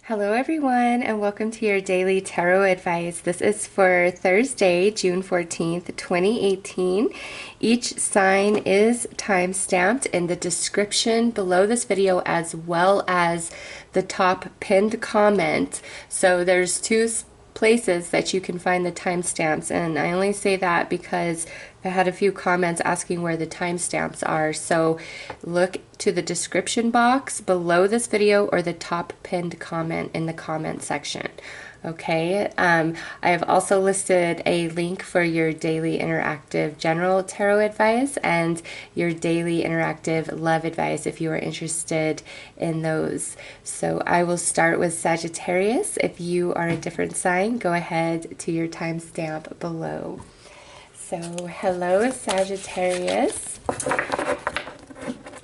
Hello everyone, and welcome to your daily tarot advice. This is for Thursday, June 14th, 2018. Each sign is time-stamped in the description below this video as well as the top pinned comment. So there's two places that you can find the timestamps, and I only say that because I had a few comments asking where the timestamps are. So look to the description box below this video or the top pinned comment in the comment section. Okay, I have also listed a link for your daily interactive general tarot advice and your daily interactive love advice if you are interested in those. So I will start with Sagittarius. If you are a different sign, go ahead to your timestamp below. So hello Sagittarius.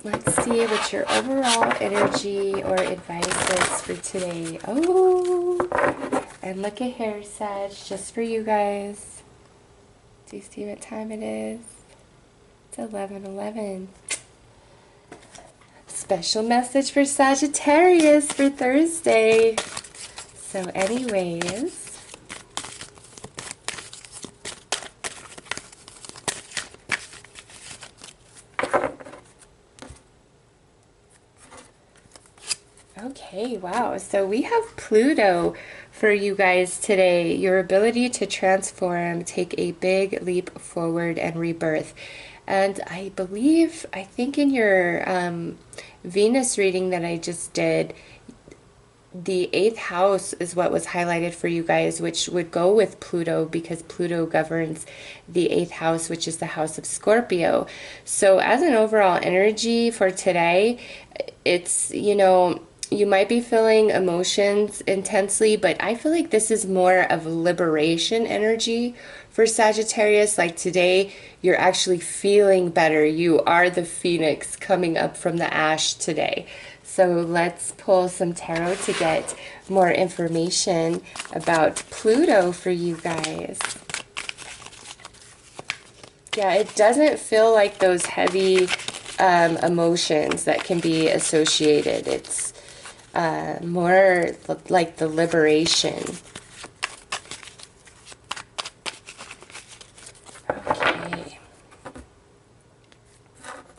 Let's see what your overall energy or advice is for today. Oh, and look at here, Sag, just for you guys. Do you see what time it is? It's 11:11. Special message for Sagittarius for Thursday. So anyways, okay, wow. So we have Pluto for you guys today. Your ability to transform, take a big leap forward and rebirth. And I think in your Venus reading that I just did, the 8th house is what was highlighted for you guys, which would go with Pluto because Pluto governs the 8th house, which is the house of Scorpio. So as an overall energy for today, it's, you might be feeling emotions intensely, but I feel like this is more of liberation energy for Sagittarius. Like today, you're actually feeling better. You are the phoenix coming up from the ash today. So let's pull some tarot to get more information about Pluto for you guys. Yeah, it doesn't feel like those heavy emotions that can be associated. It's more like the liberation. Okay.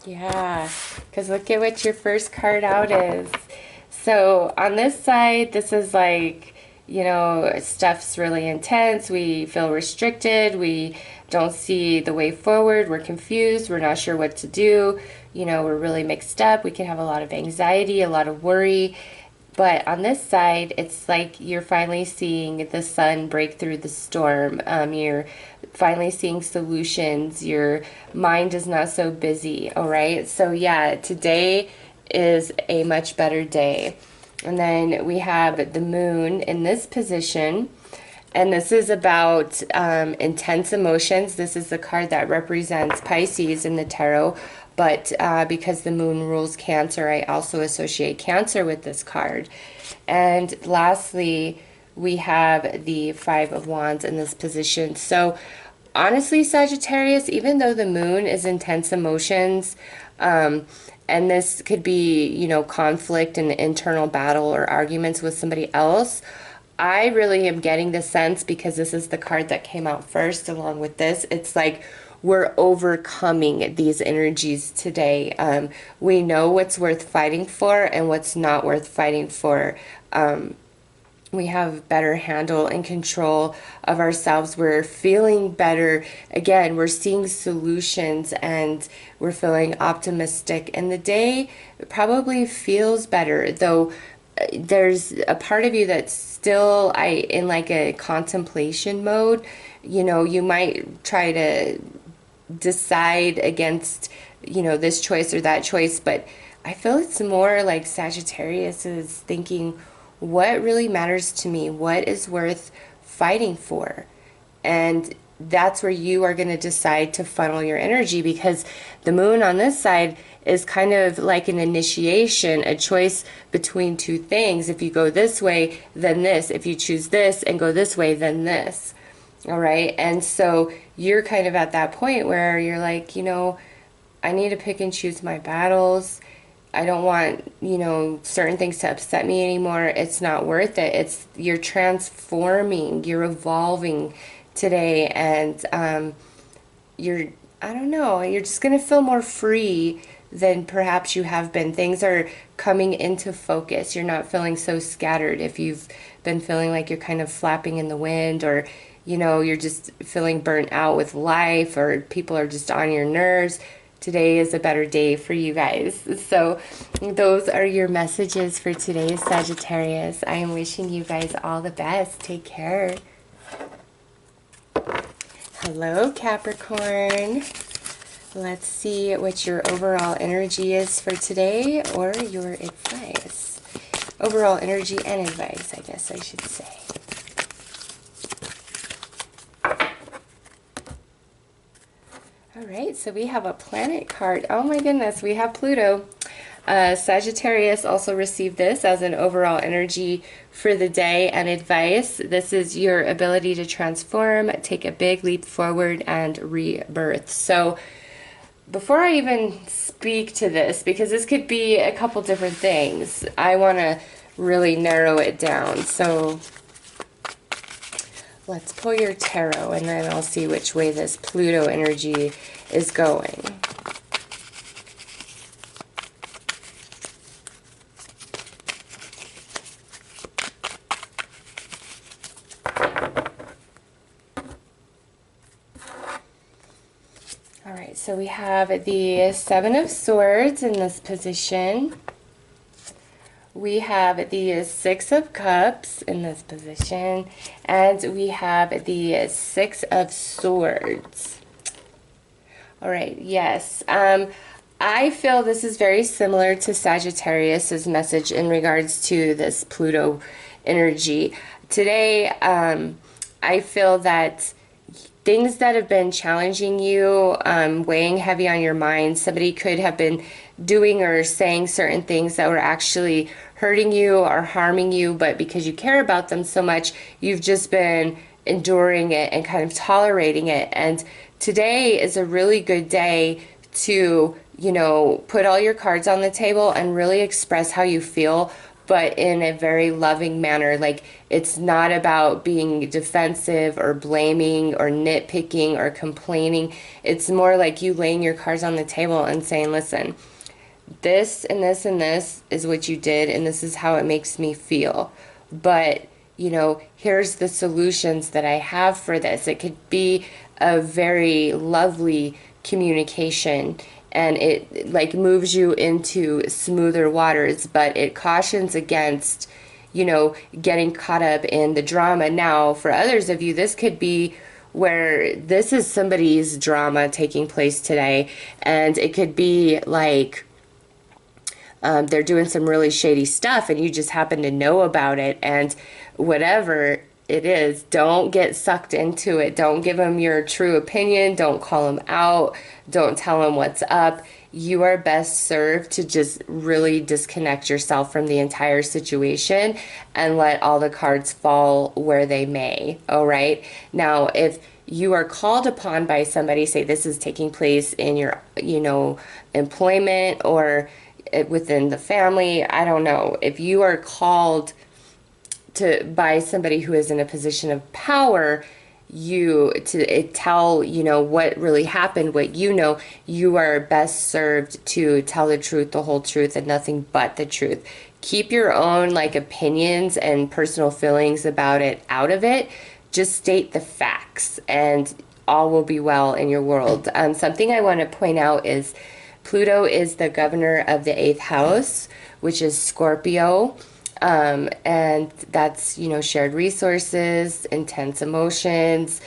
Yeah, because look at what your first card out is. So on this side, this is like, stuff's really intense. We feel restricted. We don't see the way forward. We're confused. We're not sure what to do. We're really mixed up. We can have a lot of anxiety, a lot of worry. But on this side, it's like you're finally seeing the sun break through the storm. You're finally seeing solutions. Your mind is not so busy, all right? So yeah, today is a much better day. And then we have the moon in this position. And this is about intense emotions. This is the card that represents Pisces in the tarot. But because the moon rules Cancer, I also associate Cancer with this card. And lastly, we have the 5 of Wands in this position. So honestly, Sagittarius, even though the moon is intense emotions, and this could be, conflict and internal battle or arguments with somebody else, I really am getting the sense, because this is the card that came out first along with this, it's like we're overcoming these energies today. We know what's worth fighting for and what's not worth fighting for. We have better handle and control of ourselves. We're feeling better. Again, we're seeing solutions and we're feeling optimistic. And the day probably feels better, though there's a part of you that's still in like a contemplation mode. You might try to decide against, this choice or that choice, but I feel it's more like Sagittarius is thinking, what really matters to me? What is worth fighting for? And that's where you are going to decide to funnel your energy, because the moon on this side is kind of like an initiation, a choice between two things. If you go this way, then this. If you choose this and go this way, then this. All right. And so you're kind of at that point where you're like, I need to pick and choose my battles. I don't want, you know, certain things to upset me anymore. It's not worth it. You're transforming, you're evolving today, and I don't know, you're just going to feel more free than perhaps you have been. Things are coming into focus. You're not feeling so scattered. If you've been feeling like you're kind of flapping in the wind, or, you know, you're just feeling burnt out with life, or people are just on your nerves, today is a better day for you guys. So those are your messages for today, Sagittarius. I am wishing you guys all the best. Take care. Hello, Capricorn. Let's see what your overall energy is for today, or your advice. Overall energy and advice, I guess I should say. All right, so we have a planet card. Oh my goodness, we have Pluto. Sagittarius also received this as an overall energy for the day and advice. This is your ability to transform, take a big leap forward, and rebirth. So before I even speak to this, because this could be a couple different things, I want to really narrow it down. So let's pull your tarot, and then I'll see which way this Pluto energy is going. All right, so we have the Seven of Swords in this position. We have the Six of Cups in this position, and we have the Six of Swords. All right, yes. I feel this is very similar to Sagittarius's message in regards to this Pluto energy. Today, I feel that things that have been challenging you, weighing heavy on your mind, somebody could have been doing or saying certain things that were actually hurting you or harming you, but because you care about them so much, you've just been enduring it and kind of tolerating it. And today is a really good day to, you know, put all your cards on the table and really express how you feel, but in a very loving manner. Like, it's not about being defensive or blaming or nitpicking or complaining. It's more like you laying your cards on the table and saying, listen, this and this and this is what you did, and this is how it makes me feel. But, you know, here's the solutions that I have for this. It could be a very lovely communication, and it like moves you into smoother waters, but it cautions against, you know, getting caught up in the drama. Now, for others of you, this could be where this is somebody's drama taking place today, and it could be like they're doing some really shady stuff and you just happen to know about it, and whatever it is, don't get sucked into it. Don't give them your true opinion. Don't call them out. Don't tell them what's up. You are best served to just really disconnect yourself from the entire situation and let all the cards fall where they may. All right. Now, if you are called upon by somebody, say this is taking place in your, you know, employment or within the family, I don't know. If you are called to by somebody who is in a position of power, you to tell, you know, what really happened, what you know, you are best served to tell the truth, the whole truth, and nothing but the truth. Keep your own like opinions and personal feelings about it out of it. Just state the facts and all will be well in your world. Something I want to point out is Pluto is the governor of the 8th house, which is Scorpio. And that's, you know, shared resources, intense emotions,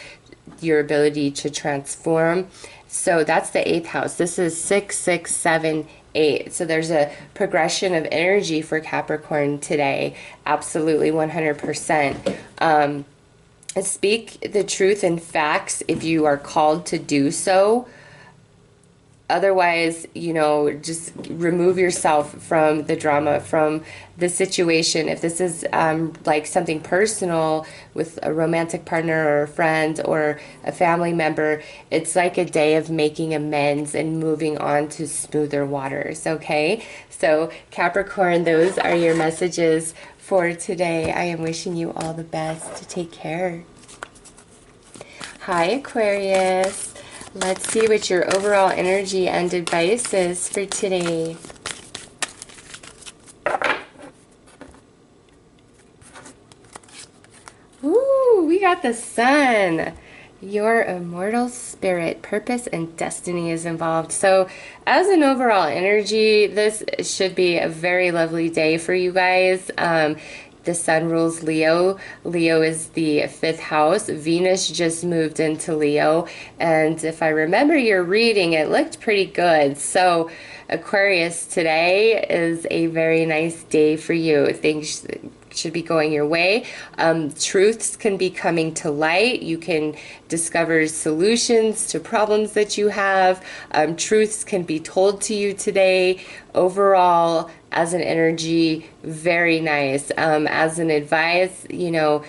your ability to transform. So that's the 8th house. This is 6, 6, 7, 8. So there's a progression of energy for Capricorn today. Absolutely 100%. Speak the truth and facts if you are called to do so. otherwise, you know, just remove yourself from the drama, from the situation. If this is like something personal with a romantic partner or a friend or a family member, it's like a day of making amends and moving on to smoother waters, okay? So Capricorn, those are your messages for today. I am wishing you all the best. Take care. Hi, Aquarius. Let's see what your overall energy and advice is for today. Ooh, we got the Sun. Your immortal spirit, purpose, and destiny is involved. So as an overall energy, this should be a very lovely day for you guys. The Sun rules Leo. Leo is the 5th house. Venus just moved into Leo. And if I remember your reading, it looked pretty good. So Aquarius, today is a very nice day for you. Things should be going your way. Truths can be coming to light. You can discover solutions to problems that you have. Truths can be told to you today. Overall, as an energy, very nice. As an advice, you know,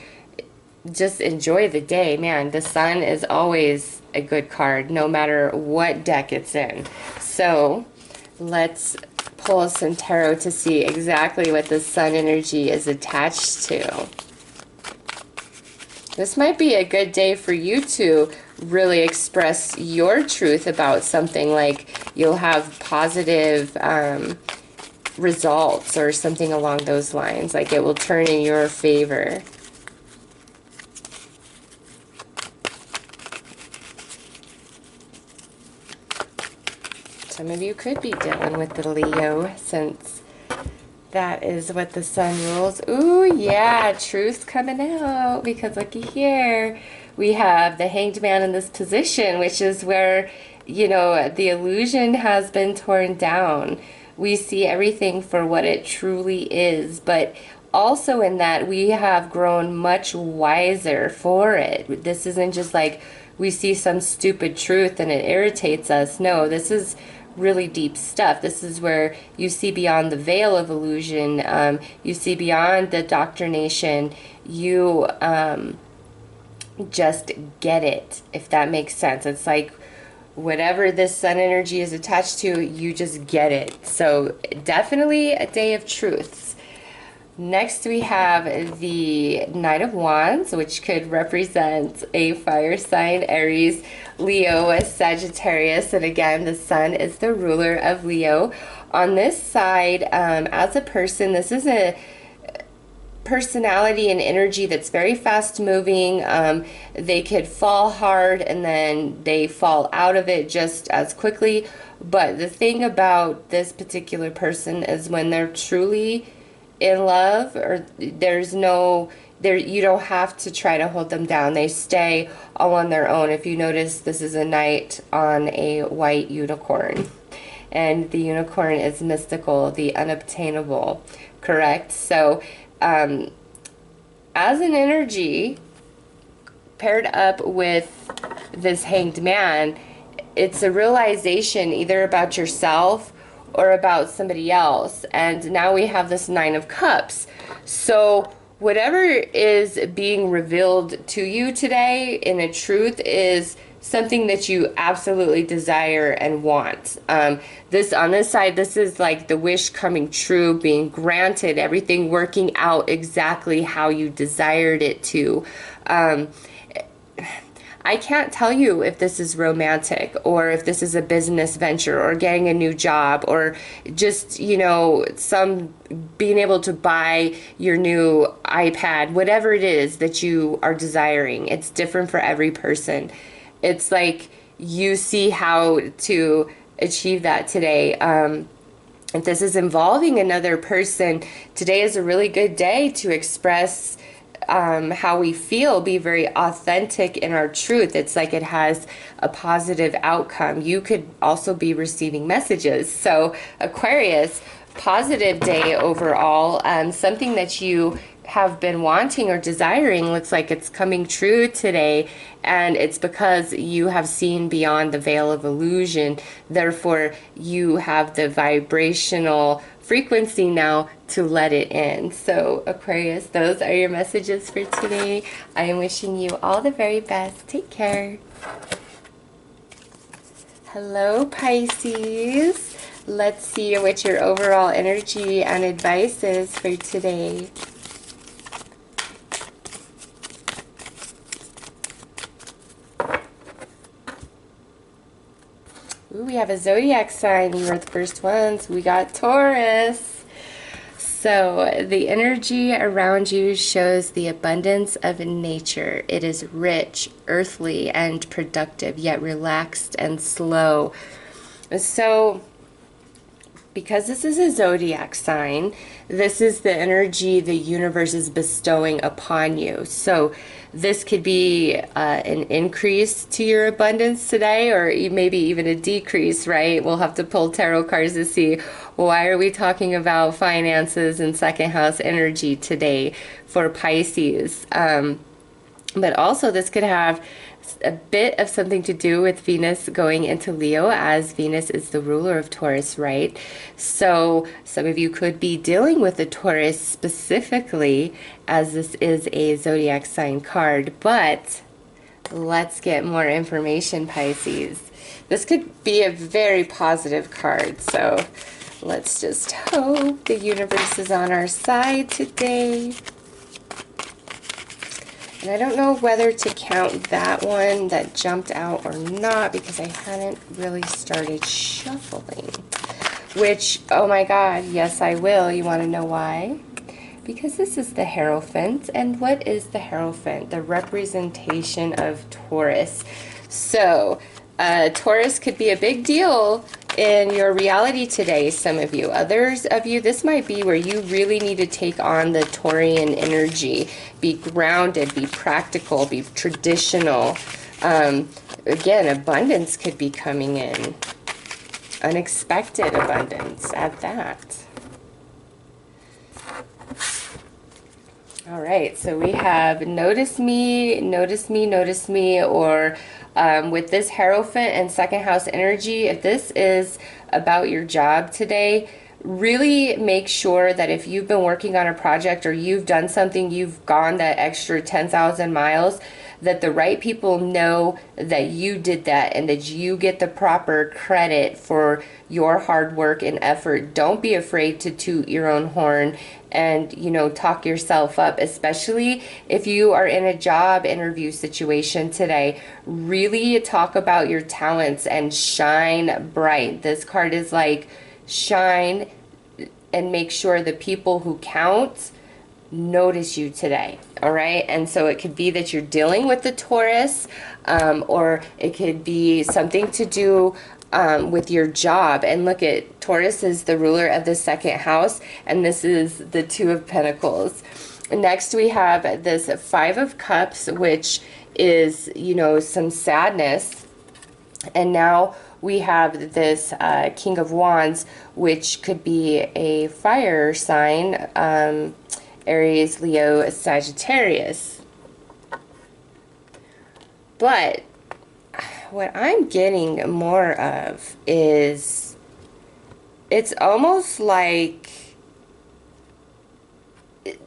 just enjoy the day. Man, the Sun is always a good card, no matter what deck it's in. So let's pull some tarot to see exactly what the Sun energy is attached to. This might be a good day for you to really express your truth about something, like you'll have positive results or something along those lines, like it will turn in your favor. Some of you could be dealing with the Leo, since that is what the Sun rules. Ooh, yeah, truth coming out, because looky here. We have the Hanged Man in this position, which is where, you know, the illusion has been torn down. We see everything for what it truly is, but also in that we have grown much wiser for it. This isn't just like we see some stupid truth and it irritates us. No, this is really deep stuff. This is where you see beyond the veil of illusion. You see beyond the doctrination. You just get it, if that makes sense. It's like whatever this Sun energy is attached to, you just get it. So definitely a day of truths. Next we have the Knight of Wands, which could represent a fire sign, Aries, Leo, Sagittarius, and again, the Sun is the ruler of Leo. On this side, as a person, this is a personality and energy that's very fast moving. They could fall hard and then they fall out of it just as quickly. But the thing about this particular person is when they're truly in love, or there's no, you don't have to try to hold them down. They stay all on their own. If you notice, this is a knight on a white unicorn. And the unicorn is mystical, the unobtainable, correct? So as an energy paired up with this Hanged Man, it's a realization either about yourself or about somebody else. And now we have this Nine of Cups. So whatever is being revealed to you today in a truth is something that you absolutely desire and want. This on this side, this is like the wish coming true, being granted, everything working out exactly how you desired it to. I can't tell you if this is romantic or if this is a business venture or getting a new job or just, you know, some being able to buy your new iPad, whatever it is that you are desiring. It's different for every person. It's like you see how to achieve that today. If this is involving another person, today is a really good day to express how we feel, be very authentic in our truth. It's like it has a positive outcome. You could also be receiving messages. So Aquarius, positive day overall, something that you have been wanting or desiring looks like it's coming true today, and it's because you have seen beyond the veil of illusion. Therefore, you have the vibrational frequency now to let it in. So Aquarius, those are your messages for today. I am wishing you all the very best. Take care. Hello, Pisces. Let's see what your overall energy and advice is for today. Ooh, we have a zodiac sign. You were the first ones. We got Taurus. So the energy around you shows the abundance of nature. It is rich, earthly, and productive, yet relaxed and slow. So because this is a zodiac sign, this is the energy the universe is bestowing upon you. So this could be an increase to your abundance today, or maybe even a decrease, right? We'll have to pull tarot cards to see why are we talking about finances and second house energy today for Pisces. But also this could have a bit of something to do with Venus going into Leo, as Venus is the ruler of Taurus, right? So some of you could be dealing with the Taurus specifically, as this is a zodiac sign card. But let's get more information, Pisces. This could be a very positive card, so let's just hope the universe is on our side today. And I don't know whether to count that one that jumped out or not, because I hadn't really started shuffling. Which, oh my God, yes I will. You want to know why? Because this is the Hierophant. And what is the Hierophant? The representation of Taurus. So, Taurus could be a big deal in your reality today, some of you. Others of you, this might be where you really need to take on the Taurian energy. Be grounded, be practical, be traditional. Again, abundance could be coming in. Unexpected abundance at that. All right, so we have notice me, notice me, notice me, or with this Hierophant and second house energy, if this is about your job today, really make sure that if you've been working on a project or you've done something, you've gone that extra 10,000 miles, that the right people know that you did that and that you get the proper credit for your hard work and effort. Don't be afraid to toot your own horn and, you know, talk yourself up, especially if you are in a job interview situation today. Really talk about your talents and shine bright. This card is like shine and make sure the people who count notice you today. All right, and so it could be that you're dealing with the Taurus, or it could be something to do with your job. And look, at Taurus is the ruler of the second house, and this is the Two of Pentacles. Next we have this Five of Cups, which is, you know, some sadness. And now we have this King of Wands, which could be a fire sign, Aries, Leo, Sagittarius. But what I'm getting more of is, it's almost like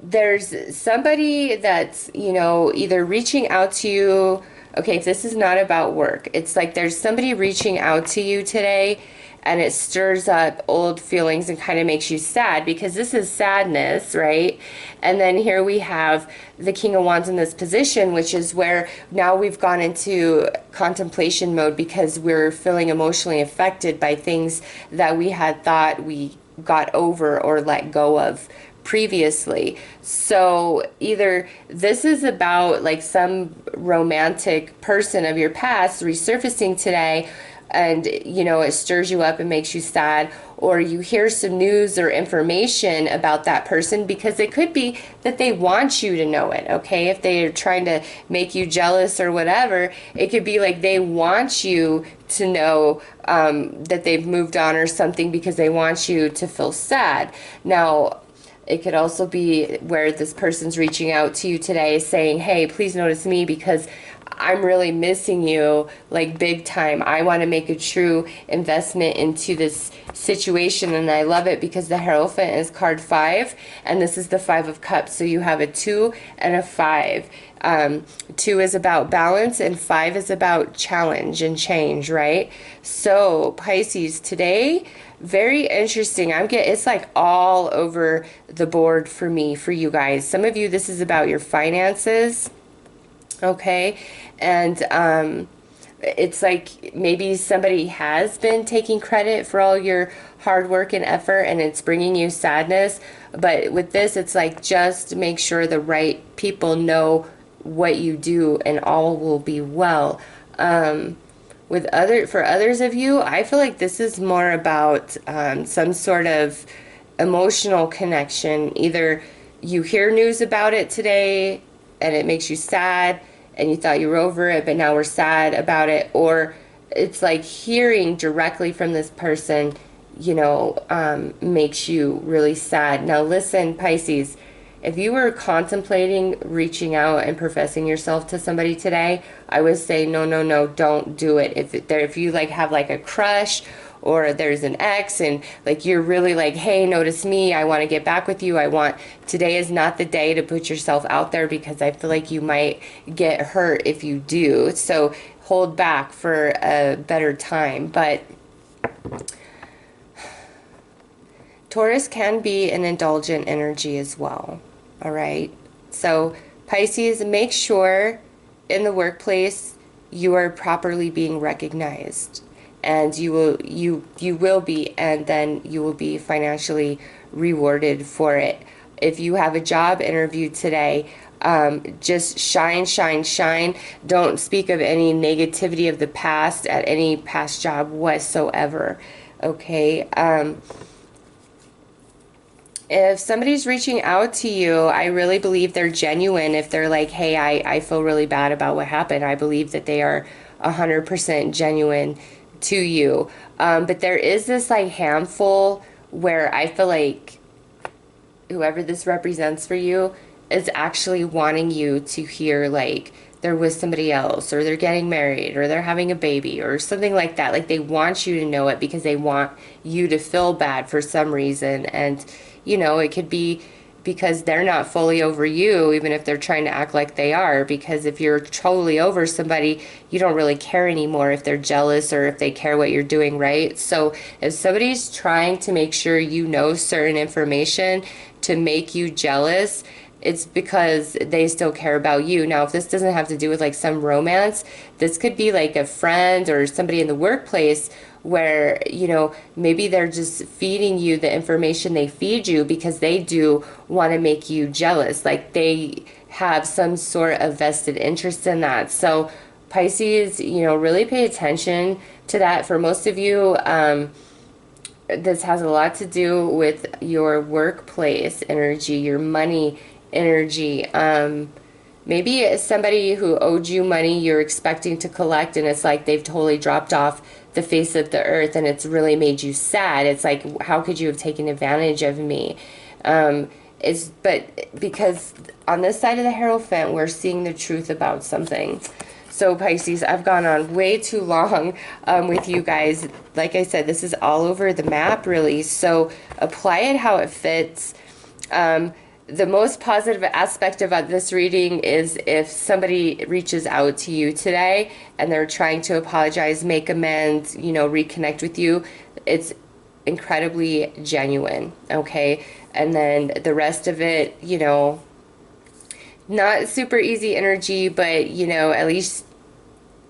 there's somebody that's, you know, either reaching out to you. Okay, if this is not about work, it's like there's somebody reaching out to you today, and it stirs up old feelings and kind of makes you sad, because this is sadness, right? And then here we have the King of Wands in this position, which is where now we've gone into contemplation mode because we're feeling emotionally affected by things that we had thought we got over or let go of previously. So either this is about like some romantic person of your past resurfacing today, and, you know, it stirs you up and makes you sad, or you hear some news or information about that person, because it could be that they want you to know it, okay? If they are trying to make you jealous or whatever, it could be like they want you to know that they've moved on or something, because they want you to feel sad. Now, It could also be where this person's reaching out to you today saying, hey, please notice me because I'm really missing you, like big time. I want to make a true investment into this situation, and I love it because the Hierophant is card 5, and this is the 5 of Cups. So you have a 2 and a 5. 2 is about balance, and 5 is about challenge and change, right? So Pisces, today, very interesting. It's like all over the board for me, for you guys. Some of you, this is about your finances. Okay, and it's like maybe somebody has been taking credit for all your hard work and effort, and it's bringing you sadness. But with this, it's like, just make sure the right people know what you do, and all will be well. For others of you, I feel like this is more about some sort of emotional connection. Either you hear news about it today and it makes you sad and you thought you were over it, but now we're sad about it, or it's like hearing directly from this person, makes you really sad. Now listen, Pisces, if you were contemplating reaching out and professing yourself to somebody today, I would say no, don't do it. If you like have like a crush, or there's an ex and like you're really like, hey, notice me, I want to get back with you, today is not the day to put yourself out there, because I feel like you might get hurt if you do. So hold back for a better time. But Taurus can be an indulgent energy as well. All right. So Pisces, make sure in the workplace you are properly being recognized, and you will be, and then you will be financially rewarded for it. If you have a job interview today, just shine. Don't speak of any negativity of the past at any past job whatsoever. Okay. If somebody's reaching out to you, I really believe they're genuine. If they're like, hey, I feel really bad about what happened, I believe that they are 100% genuine to you. But there is this like handful where I feel like whoever this represents for you is actually wanting you to hear like they're with somebody else, or they're getting married, or they're having a baby, or something like that. Like they want you to know it because they want you to feel bad for some reason. And it could be because they're not fully over you, even if they're trying to act like they are. Because if you're totally over somebody, you don't really care anymore if they're jealous or if they care what you're doing, right? So if somebody's trying to make sure you know certain information to make you jealous, it's because they still care about you. Now, if this doesn't have to do with like some romance, this could be like a friend or somebody in the workplace where, maybe they're just feeding you the information they feed you because they do want to make you jealous. Like they have some sort of vested interest in that. So Pisces, really pay attention to that. For most of you, this has a lot to do with your workplace energy, your money energy. Maybe it's somebody who owed you money you're expecting to collect, and it's like they've totally dropped off the face of the earth, and it's really made you sad. It's like, how could you have taken advantage of me? But because on this side of the Hierophant, we're seeing the truth about something. So Pisces, I've gone on way too long with you guys. Like I said, this is all over the map, really. So apply it how it fits. The most positive aspect about this reading is if somebody reaches out to you today and they're trying to apologize, make amends, reconnect with you, it's incredibly genuine, okay? And then the rest of it, not super easy energy, but, at least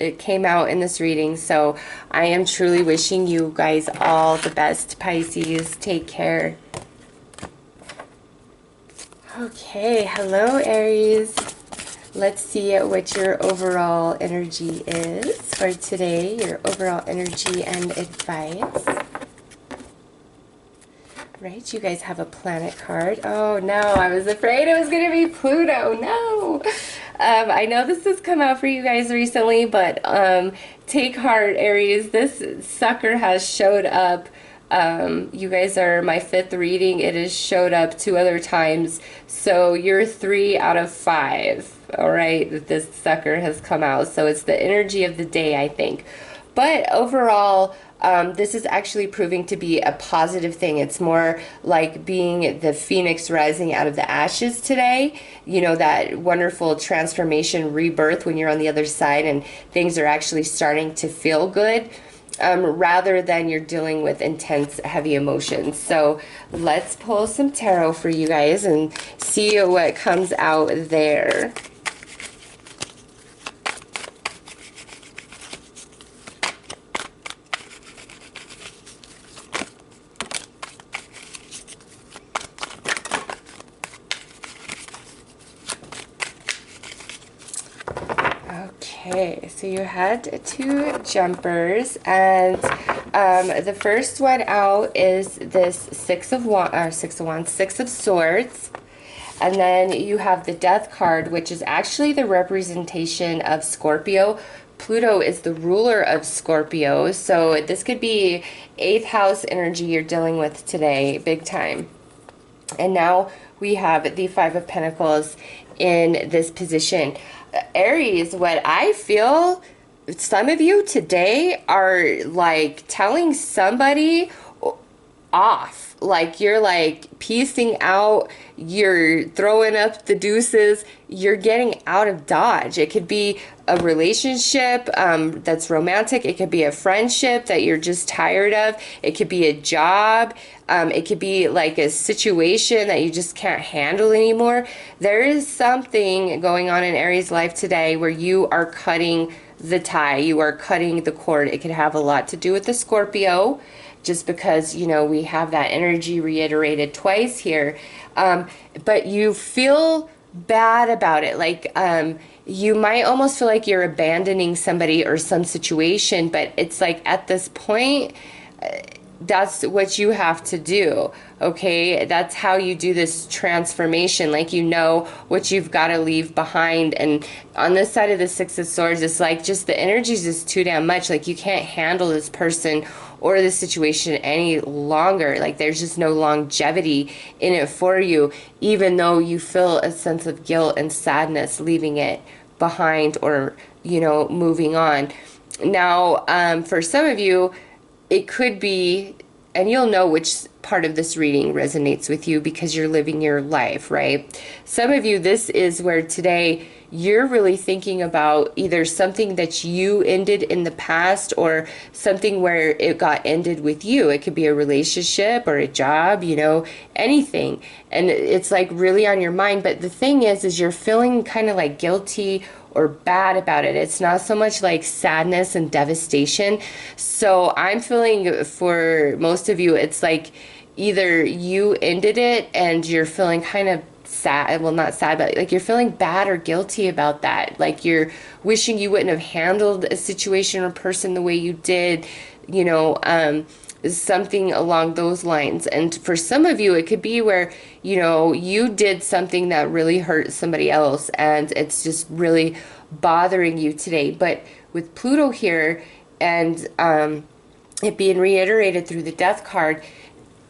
it came out in this reading. So I am truly wishing you guys all the best, Pisces. Take care. Okay, hello Aries. Let's see what your overall energy is for today, your overall energy and advice. Right, you guys have a planet card. Oh no, I was afraid it was going to be Pluto. No. I know this has come out for you guys recently, but take heart, Aries. This sucker has showed up You guys are my 5th reading. It has showed up 2 other times. So you're 3 out of 5, all right, that this sucker has come out. So it's the energy of the day, I think. But overall, this is actually proving to be a positive thing. It's more like being the phoenix rising out of the ashes today. You know, that wonderful transformation, rebirth when you're on the other side and things are actually starting to feel good, rather than you're dealing with intense, heavy emotions. So let's pull some tarot for you guys and see what comes out there. Okay, so you had 2 jumpers, and the first one out is this Six of Swords, and then you have the Death card, which is actually the representation of Scorpio. Pluto is the ruler of Scorpio, so this could be 8th house energy you're dealing with today, big time. And now we have the 5 of Pentacles in this position. Aries, what I feel, some of you today are like telling somebody off. Like you're like piecing out, you're throwing up the deuces, you're getting out of Dodge. It could be a relationship that's romantic. It could be a friendship that you're just tired of. It could be a job. It could be like a situation that you just can't handle anymore. There is something going on in Aries' life today where you are cutting the tie. You are cutting the cord. It could have a lot to do with the Scorpio, just because, you know, we have that energy reiterated twice here. But you feel bad about it. Like, you might almost feel like you're abandoning somebody or some situation, but it's like at this point, that's what you have to do, okay? That's how you do this transformation. Like, you know what you've got to leave behind. And on this side of the Six of Swords, it's like just the energy is just too damn much. Like, you can't handle this person or this situation any longer. Like, there's just no longevity in it for you, even though you feel a sense of guilt and sadness leaving it behind or, you know, moving on. Now, for some of you, it could be, and you'll know which part of this reading resonates with you because you're living your life, right? Some of you, this is where today you're really thinking about either something that you ended in the past or something where it got ended with you. It could be a relationship or a job, you know, anything. And it's like really on your mind. But the thing is you're feeling kind of like guilty or bad about it. It's not so much like sadness and devastation. So I'm feeling for most of you, it's like either you ended it and you're feeling kind of sad, well, not sad, but like you're feeling bad or guilty about that. Like you're wishing you wouldn't have handled a situation or person the way you did, you know, something along those lines. And for some of you, it could be where, you know, you did something that really hurt somebody else and it's just really bothering you today. But with Pluto here and it being reiterated through the Death card,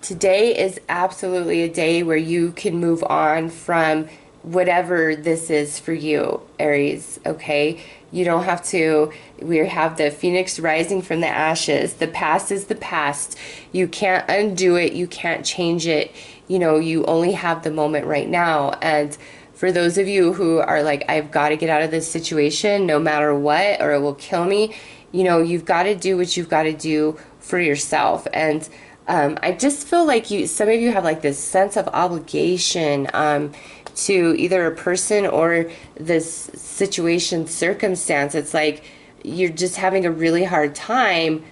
today is absolutely a day where you can move on from whatever this is for you, Aries, okay? You don't have to, we have the phoenix rising from the ashes. The past is the past. You can't undo it. You can't change it. You know, you only have the moment right now. And for those of you who are like, I've got to get out of this situation no matter what, or it will kill me, you know, you've got to do what you've got to do for yourself. And I just feel like some of you have like this sense of obligation to either a person or this situation, circumstance. It's like you're just having a really hard time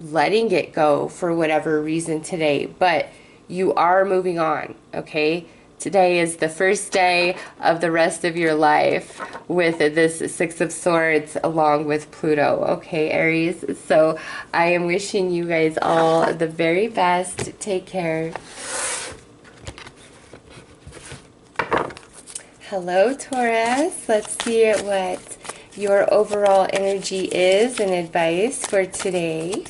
letting it go for whatever reason today, but you are moving on, okay? Today is the first day of the rest of your life with this Six of Swords along with Pluto, okay, Aries? So I am wishing you guys all the very best. Take care. Hello, Taurus. Let's see what your overall energy is and advice for today.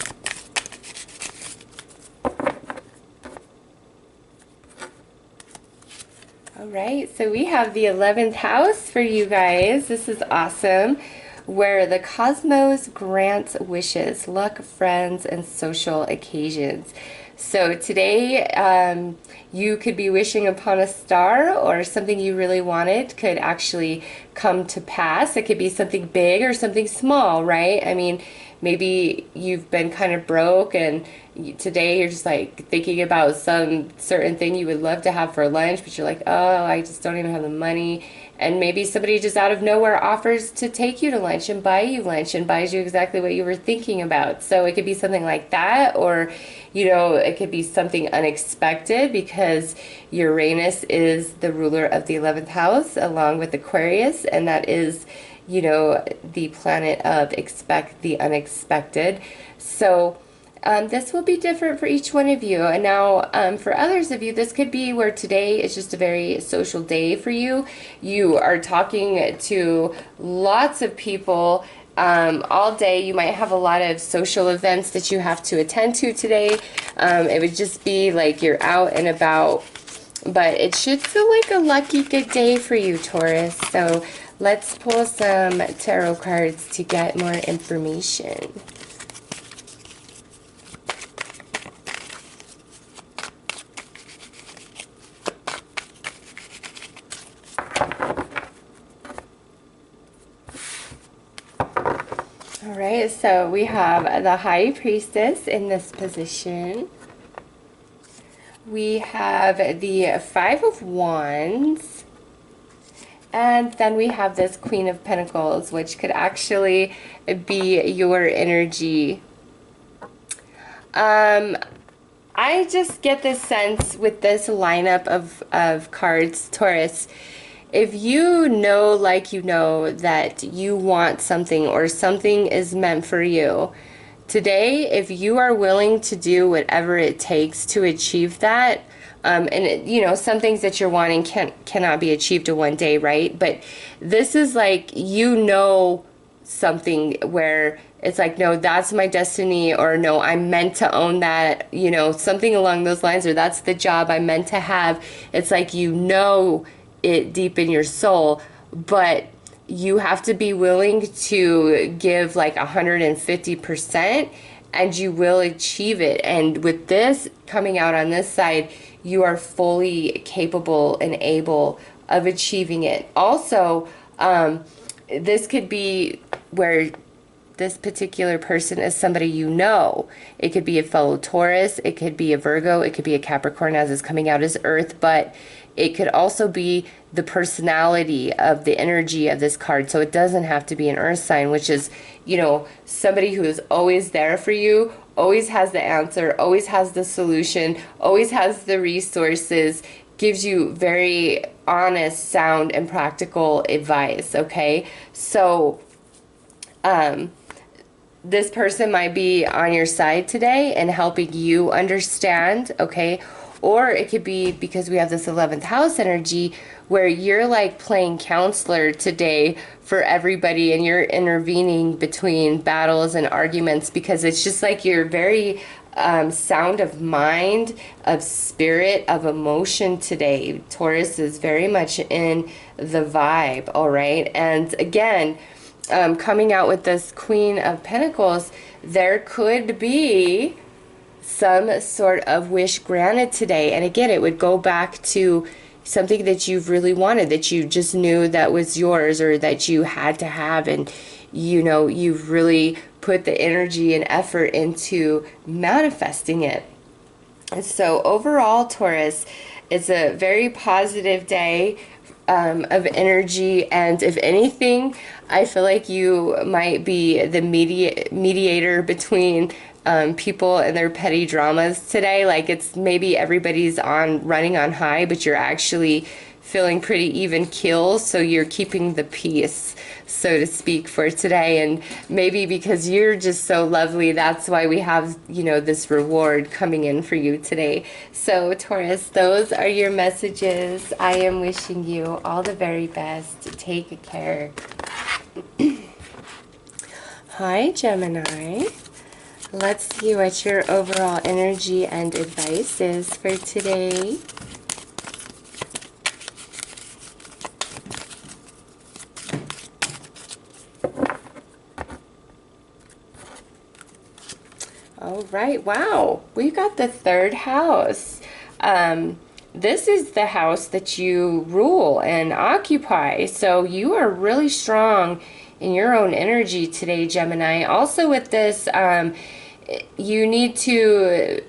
right, so we have the 11th house for you guys. This is awesome. Where the cosmos grants wishes, luck, friends, and social occasions. So today, you could be wishing upon a star, or something you really wanted could actually come to pass. It could be something big or something small, right? I mean, maybe you've been kind of broke, and today you're just like thinking about some certain thing you would love to have for lunch, but you're like, oh, I just don't even have the money. And maybe somebody just out of nowhere offers to take you to lunch and buy you lunch and buys you exactly what you were thinking about. So it could be something like that, or, you know, it could be something unexpected because Uranus is the ruler of the 11th house along with Aquarius, and that is, you know, the planet of expect the unexpected. So this will be different for each one of you. And now for others of you, this could be where today is just a very social day for you. You are talking to lots of people all day. You might have a lot of social events that you have to attend to today. It would just be like you're out and about. But it should feel like a lucky good day for you, Taurus. So let's pull some tarot cards to get more information. Alright, so we have the High Priestess in this position. We have the Five of Wands. And then we have this Queen of Pentacles, which could actually be your energy. I just get this sense with this lineup of cards, Taurus, if you know, like you know, that you want something or something is meant for you, today, if you are willing to do whatever it takes to achieve that, and you know, some things that you're wanting cannot be achieved in one day, right? But this is like, you know, something where it's like, no, that's my destiny, or no, I'm meant to own that, you know, something along those lines, or that's the job I'm meant to have. It's like, you know it deep in your soul, but you have to be willing to give like 150%, and you will achieve it. And with this coming out on this side, you are fully capable and able of achieving it. Also, this could be where this particular person is somebody you know. It could be a fellow Taurus, it could be a Virgo, it could be a Capricorn, as is coming out as Earth, but it could also be the personality of the energy of this card. So it doesn't have to be an earth sign, which is, you know, somebody who is always there for you, always has the answer, always has the solution, always has the resources, gives you very honest, sound, and practical advice, okay? So this person might be on your side today and helping you understand, okay? Or it could be because we have this 11th house energy where you're like playing counselor today for everybody, and you're intervening between battles and arguments, because it's just like you're very sound of mind, of spirit, of emotion today. Taurus is very much in the vibe, all right? And again, coming out with this Queen of Pentacles, there could be some sort of wish granted today. And again, it would go back to something that you've really wanted, that you just knew that was yours, or that you had to have, and you know, you've really put the energy and effort into manifesting it. And so overall, Taurus, it's a very positive day of energy, and if anything, I feel like you might be the mediator between people and their petty dramas today. Like, it's maybe everybody's running on high, but you're actually feeling pretty even keel, so you're keeping the peace, so to speak, for today. And maybe because you're just so lovely, that's why we have, you know, this reward coming in for you today. So Taurus, those are your messages. I am wishing you all the very best. Take care. Hi, Gemini. Let's see what your overall energy and advice is for today. right, wow, we got the third house. This is the house that you rule and occupy. So you are really strong in your own energy today, Gemini. Also with this, you need to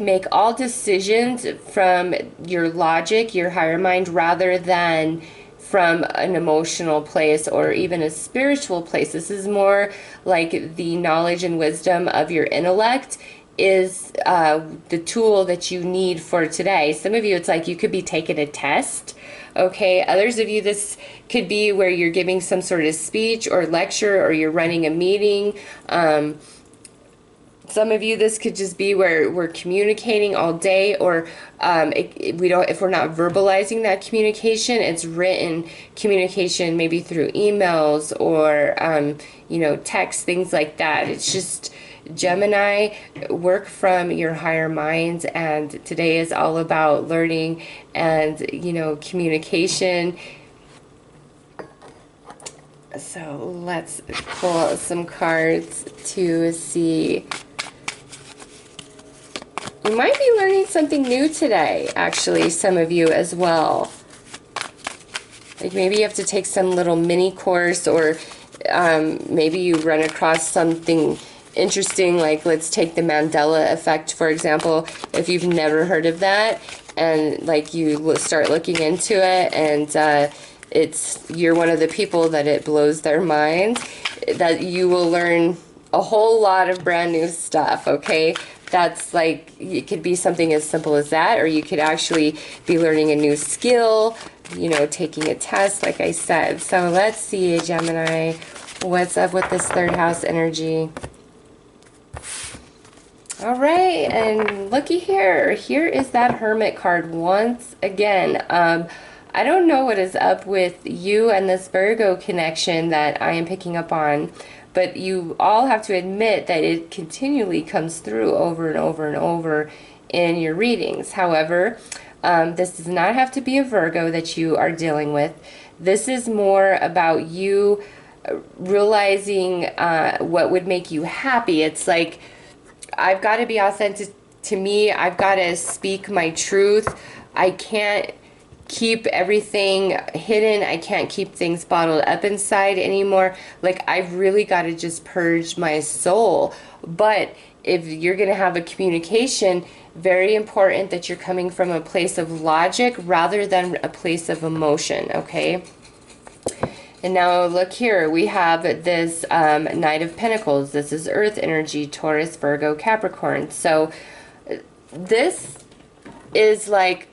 make all decisions from your logic, your higher mind, rather than from an emotional place or even a spiritual place. This is more like the knowledge and wisdom of your intellect is the tool that you need for today. Some of you, it's like you could be taking a test. Okay, others of you, this could be where you're giving some sort of speech or lecture, or you're running a meeting. Some of you, this could just be where we're communicating all day, or if we're not verbalizing that communication, it's written communication, maybe through emails or text, things like that. It's just, Gemini, work from your higher mind, and today is all about learning and communication. So let's pull out some cards to see. You might be learning something new today, actually, some of you as well. Like maybe you have to take some little mini course, or maybe you run across something interesting, like let's take the Mandela effect, for example. If you've never heard of that, and like you start looking into it, and you're one of the people that it blows their minds, that you will learn a whole lot of brand new stuff, okay? That's like, it could be something as simple as that, or you could actually be learning a new skill, taking a test, like I said. So let's see, Gemini, what's up with this third house energy? All right, and looky here. Here is that Hermit card once again. I don't know what is up with you and this Virgo connection that I am picking up on, but you all have to admit that it continually comes through over and over and over in your readings. However, this does not have to be a Virgo that you are dealing with. This is more about you realizing what would make you happy. It's like, I've got to be authentic to me. I've got to speak my truth. I can't keep everything hidden. I can't keep things bottled up inside anymore. Like, I've really got to just purge my soul. But if you're going to have a communication, very important that you're coming from a place of logic rather than a place of emotion, okay? And now look here, we have this Knight of Pentacles. This is Earth energy, Taurus, Virgo, Capricorn. So this is like,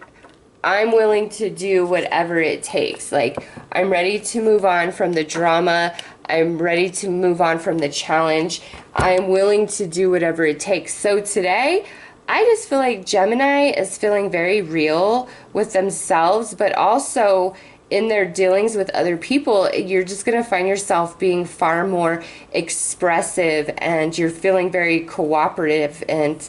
I'm willing to do whatever it takes. Like, I'm ready to move on from the drama. I'm ready to move on from the challenge. I'm willing to do whatever it takes. So today, I just feel like Gemini is feeling very real with themselves, but also in their dealings with other people. You're just going to find yourself being far more expressive, and you're feeling very cooperative and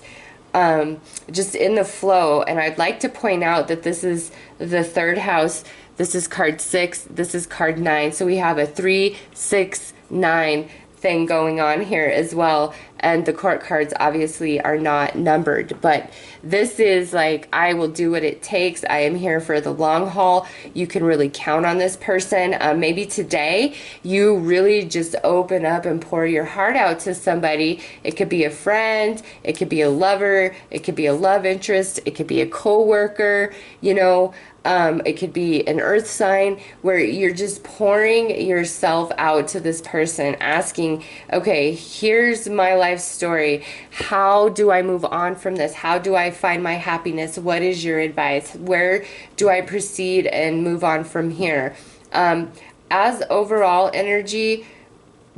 just in the flow. And I'd like to point out that this is the third house. This is card 6. This is card 9. So we have a 3, 6, 9 thing going on here as well. And the court cards obviously are not numbered, but this is like, I will do what it takes. I am here for the long haul. You can really count on this person. Maybe today you really just open up and pour your heart out to somebody. It could be a friend, it could be a lover, it could be a love interest, it could be a co-worker, it could be an earth sign, where you're just pouring yourself out to this person, asking, okay, here's my life story. How do I move on from this? How do I find my happiness? What is your advice? Where do I proceed and move on from here? As overall energy,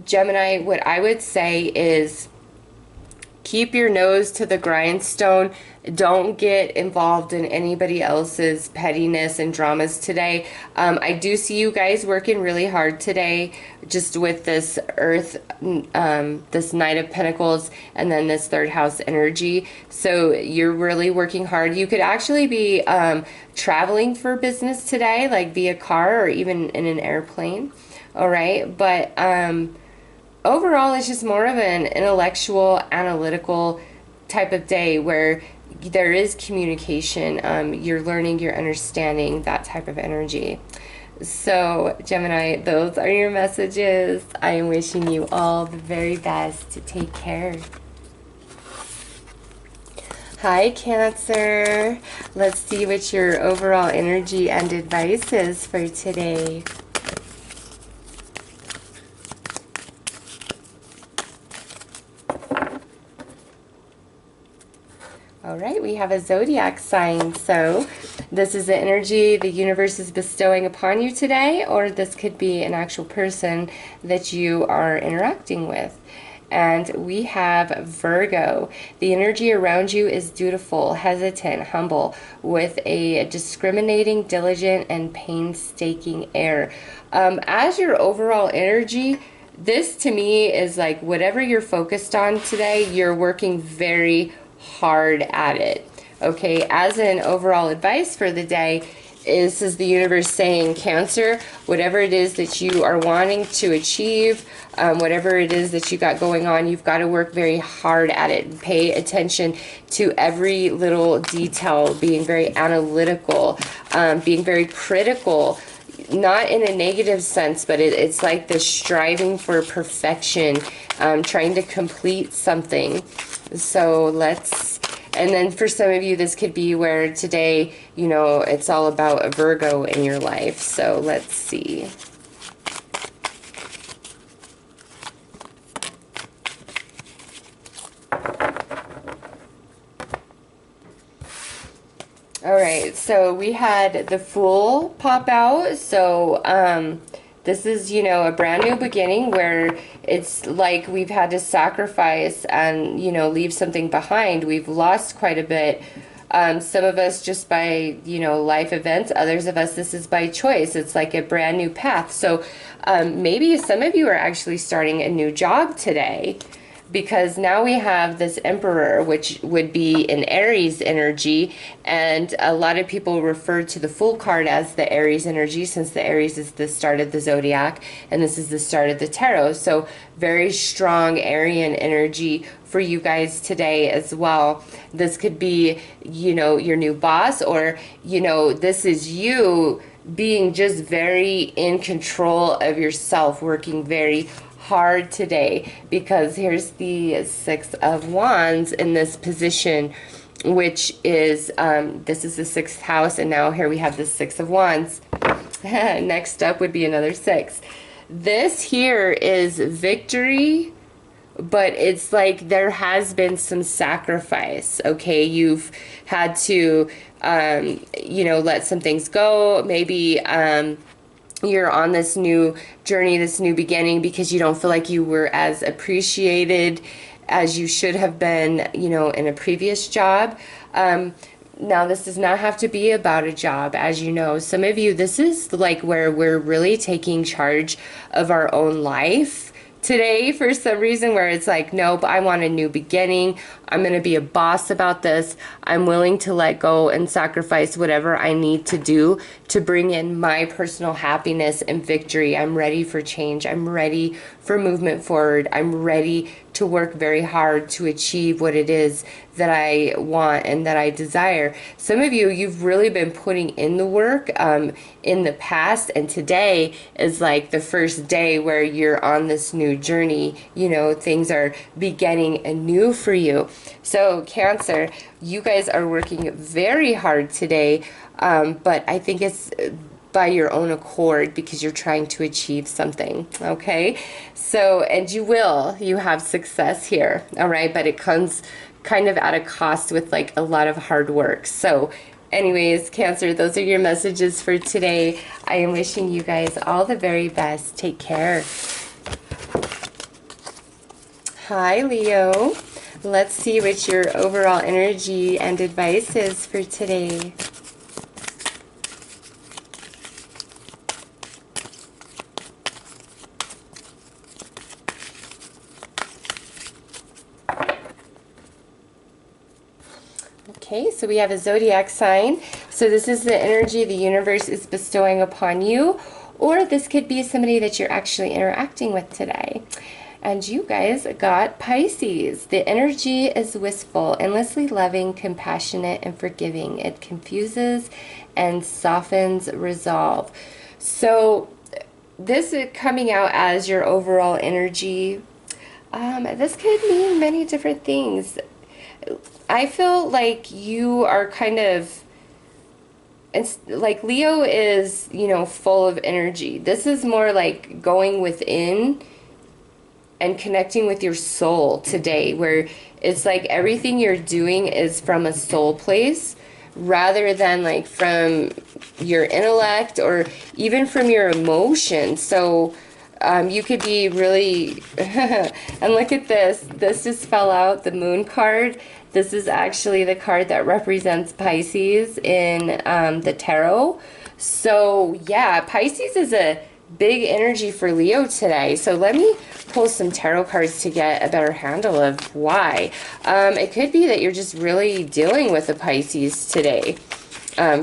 Gemini, what I would say is keep your nose to the grindstone. Don't get involved in anybody else's pettiness and dramas today. I do see you guys working really hard today, just with this Earth, this Knight of Pentacles, and then this third house energy. So you're really working hard. You could actually be traveling for business today, like via car or even in an airplane. All right, but overall, it's just more of an intellectual, analytical type of day where there is communication, you're learning, you're understanding, that type of energy. So Gemini, those are your messages. I am wishing you all the very best. Take care. Hi Cancer. Let's see what your overall energy and advice is for today. All right, we have a zodiac sign. So this is the energy the universe is bestowing upon you today, or this could be an actual person that you are interacting with. And we have Virgo. The energy around you is dutiful, hesitant, humble, with a discriminating, diligent, and painstaking air. As your overall energy, this to me is like whatever you're focused on today, you're working very hard at it. Okay, as an overall advice for the day, this is the universe saying, Cancer, whatever it is that you are wanting to achieve, whatever it is that you got going on, you've got to work very hard at it. Pay attention to every little detail, being very analytical, being very critical, not in a negative sense, but it's like the striving for perfection, trying to complete something. So and then for some of you, this could be where today, you know, it's all about a Virgo in your life. So let's see. All right, so we had the Fool pop out. So this is, you know, a brand new beginning where it's like we've had to sacrifice and, you know, leave something behind. We've lost quite a bit. Some of us just by, you know, life events. Others of us, this is by choice. It's like a brand new path. So maybe some of you are actually starting a new job today, because now we have this Emperor, which would be an Aries energy, and a lot of people refer to the Fool card as the Aries energy, since the Aries is the start of the zodiac and this is the start of the tarot. So very strong Aryan energy for you guys today as well. This could be, you know, your new boss, or, you know, this is you being just very in control of yourself, working very hard today, because here's the Six of Wands in this position, which is this is the 6th house, and now here we have the 6 of Wands. Next up would be another 6. This here is victory, but it's like there has been some sacrifice. Okay, you've had to you know, let some things go. Maybe you're on this new journey, this new beginning, because you don't feel like you were as appreciated as you should have been, you know, in a previous job. Now, this does not have to be about a job, as you know. Some of you, this is like where we're really taking charge of our own life today for some reason, where it's like, nope, I want a new beginning. I'm going to be a boss about this. I'm willing to let go and sacrifice whatever I need to do to bring in my personal happiness and victory. I'm ready for change. I'm ready for movement forward. I'm ready to work very hard to achieve what it is that I want and that I desire. Some of you, you've really been putting in the work in the past, and today is like the first day where you're on this new journey. You know, things are beginning anew for you. So Cancer, you guys are working very hard today, but I think it's by your own accord, because you're trying to achieve something. Okay, so, and you have success here. All right, but it comes kind of at a cost with like a lot of hard work. So anyways, Cancer, those are your messages for today. I am wishing you guys all the very best. Take care. Hi Leo. Let's see what your overall energy and advice is for today. Okay, so we have a zodiac sign. So this is the energy the universe is bestowing upon you, or this could be somebody that you're actually interacting with today. And you guys got Pisces. The energy is wistful, endlessly loving, compassionate, and forgiving. It confuses and softens resolve. So this is coming out as your overall energy. This could mean many different things. I feel like you are kind of, it's like Leo is, you know, full of energy. This is more like going within and connecting with your soul today, where it's like everything you're doing is from a soul place rather than like from your intellect or even from your emotions. So you could be really, and look at this. This just fell out, the moon card. This is actually the card that represents Pisces in the tarot. So yeah, Pisces is a big energy for Leo today. So let me pull some tarot cards to get a better handle of why. It could be that you're just really dealing with a Pisces today,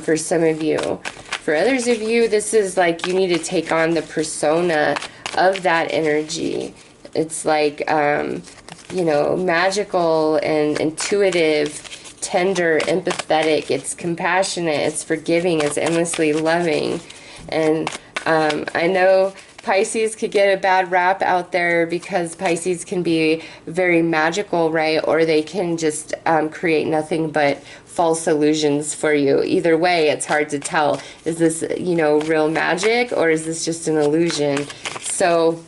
for some of you. For others of you, this is like you need to take on the persona of that energy. It's like, you know, magical and intuitive, tender, empathetic. It's compassionate, it's forgiving, it's endlessly loving. And I know Pisces could get a bad rap out there because Pisces can be very magical, right? Or they can just create nothing but false illusions for you. Either way, it's hard to tell. Is this, you know, real magic or is this just an illusion? So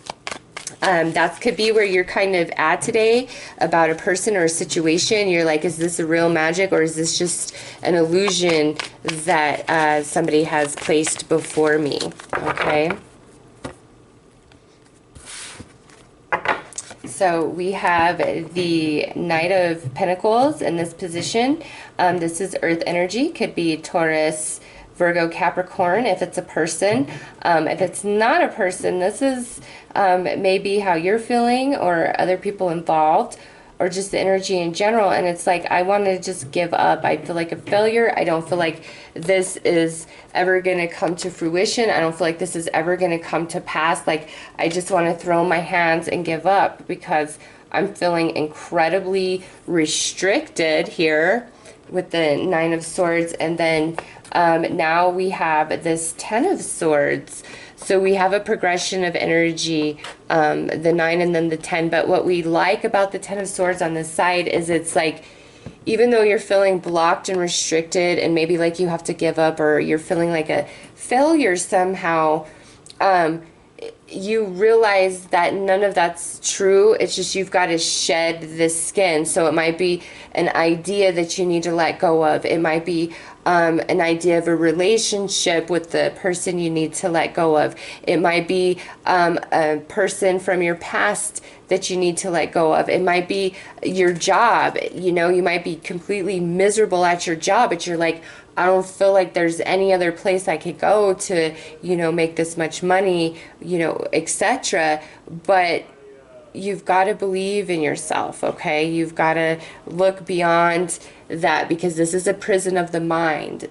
that could be where you're kind of at today about a person or a situation. You're like, is this a real magic or is this just an illusion that somebody has placed before me? Okay. So we have the Knight of Pentacles in this position. This is Earth energy. Could be Taurus, Virgo, Capricorn if it's a person. If it's not a person, this is maybe how you're feeling or other people involved or just the energy in general. And it's like, I want to just give up. I feel like a failure. I don't feel like this is ever going to come to fruition. I don't feel like this is ever going to come to pass. Like, I just want to throw my hands and give up because I'm feeling incredibly restricted here with the Nine of Swords. And then now we have this Ten of Swords. So we have a progression of energy, the 9 and then the 10. But what we like about the 10 of Swords on this side is it's like, even though you're feeling blocked and restricted and maybe like you have to give up or you're feeling like a failure somehow, you realize that none of that's true. It's just you've got to shed this skin. So it might be an idea that you need to let go of. It might be an idea of a relationship with the person you need to let go of. It might be a person from your past that you need to let go of. It might be your job. You know, you might be completely miserable at your job, but you're like, I don't feel like there's any other place I could go to, you know, make this much money, you know, etc. But you've got to believe in yourself, okay? You've got to look beyond that because this is a prison of the mind.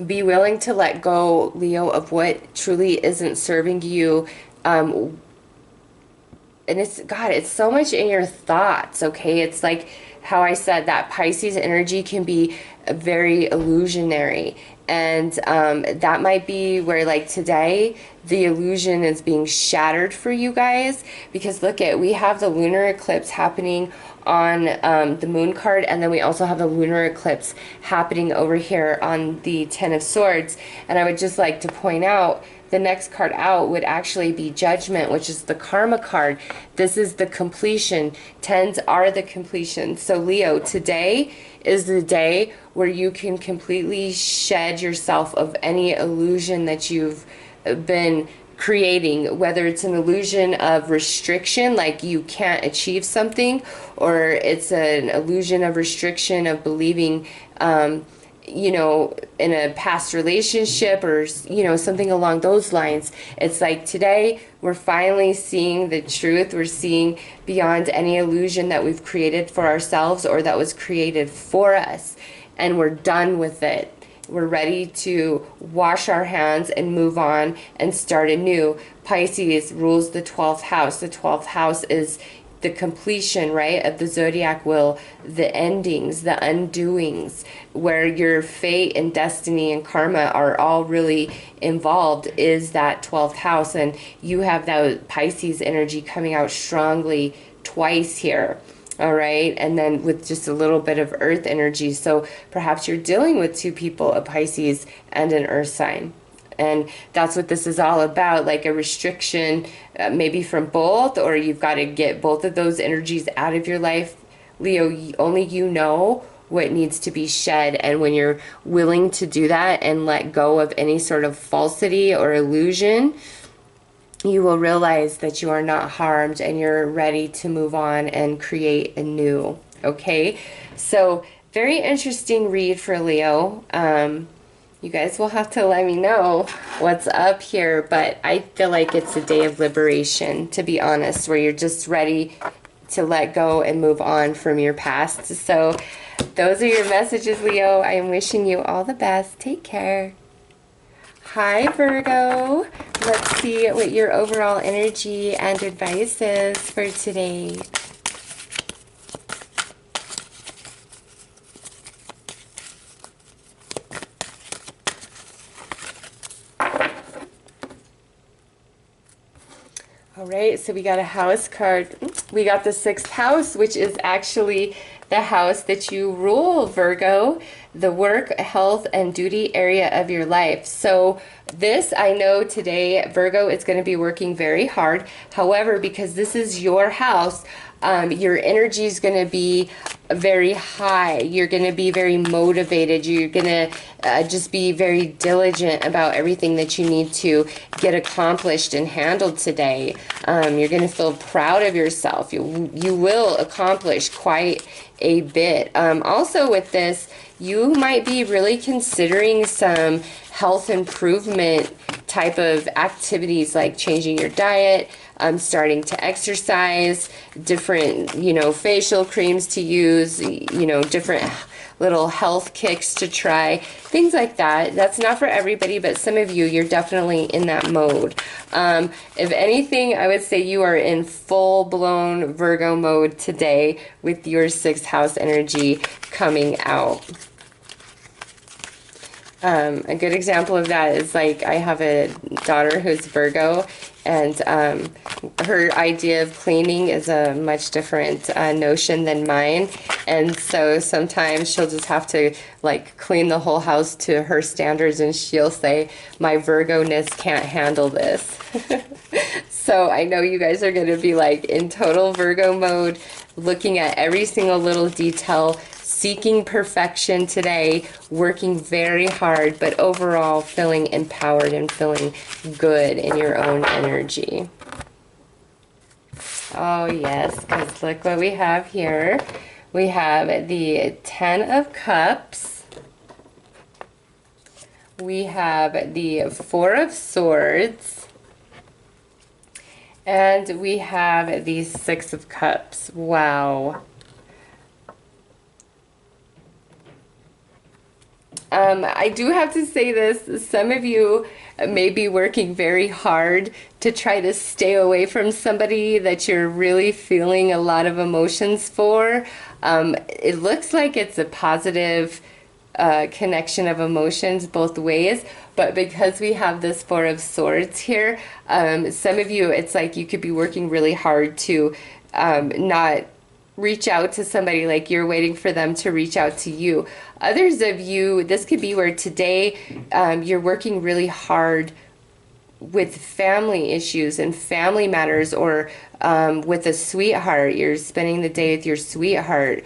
Be willing to let go, Leo, of what truly isn't serving you. And it's, God, it's so much in your thoughts, okay? It's like how I said that Pisces energy can be very illusionary. And that might be where, like, today the illusion is being shattered for you guys, because look at, we have the lunar eclipse happening on the moon card, and then we also have the lunar eclipse happening over here on the Ten of Swords. And I would just like to point out, the next card out would actually be Judgment, which is the karma card. This is the completion. Tens are the completion. So Leo, today is the day where you can completely shed yourself of any illusion that you've been creating, whether it's an illusion of restriction, like you can't achieve something, or it's an illusion of restriction of believing you know, in a past relationship or, you know, something along those lines. It's like today we're finally seeing the truth. We're seeing beyond any illusion that we've created for ourselves or that was created for us, and we're done with it. We're ready to wash our hands and move on and start anew. Pisces rules the 12th house. The 12th house is the completion, right, of the zodiac wheel, the endings, the undoings, where your fate and destiny and karma are all really involved, is that 12th house. And you have that Pisces energy coming out strongly twice here. All right, and then with just a little bit of earth energy. So perhaps you're dealing with two people, a Pisces and an earth sign. And that's what this is all about, like a restriction, maybe from both, or you've got to get both of those energies out of your life. Leo, only you know what needs to be shed. And when you're willing to do that and let go of any sort of falsity or illusion, you will realize that you are not harmed and you're ready to move on and create anew. Okay, so very interesting read for Leo. You guys will have to let me know what's up here, but I feel like it's a day of liberation, to be honest, where you're just ready to let go and move on from your past. So those are your messages, Leo. I am wishing you all the best. Take care. Hi, Virgo. Let's see what your overall energy and advice is for today. All right, so we got a house card. We got the 6th house, which is actually the house that you rule, Virgo, the work, health, and duty area of your life. So this, I know today, Virgo is going to be working very hard. However, because this is your house, your energy is going to be very high. You're going to be very motivated. You're going to just be very diligent about everything that you need to get accomplished and handled today. You're going to feel proud of yourself. You will accomplish quite a bit. Also with this, you might be really considering some health improvement type of activities, like changing your diet, starting to exercise, different, facial creams to use, different little health kicks to try, things like that. That's not for everybody, but some of you, you're definitely in that mode. If anything, I would say you are in full-blown Virgo mode today with your 6th house energy coming out. A good example of that is, like, I have a daughter who's Virgo, and her idea of cleaning is a much different notion than mine. And so sometimes she'll just have to, like, clean the whole house to her standards, and she'll say, my Virgo-ness can't handle this. So I know you guys are going to be, like, in total Virgo mode, looking at every single little detail, seeking perfection today, working very hard, but overall feeling empowered and feeling good in your own energy. Oh yes, because look what we have here. We have the 10 of Cups. We have the 4 of Swords. And we have the 6 of Cups. Wow. I do have to say this, some of you may be working very hard to try to stay away from somebody that you're really feeling a lot of emotions for. It looks like it's a positive connection of emotions both ways, but because we have this 4 of Swords here, some of you, it's like you could be working really hard to not reach out to somebody, like you're waiting for them to reach out to you. Others of you, this could be where today you're working really hard with family issues and family matters, or with a sweetheart. You're spending the day with your sweetheart.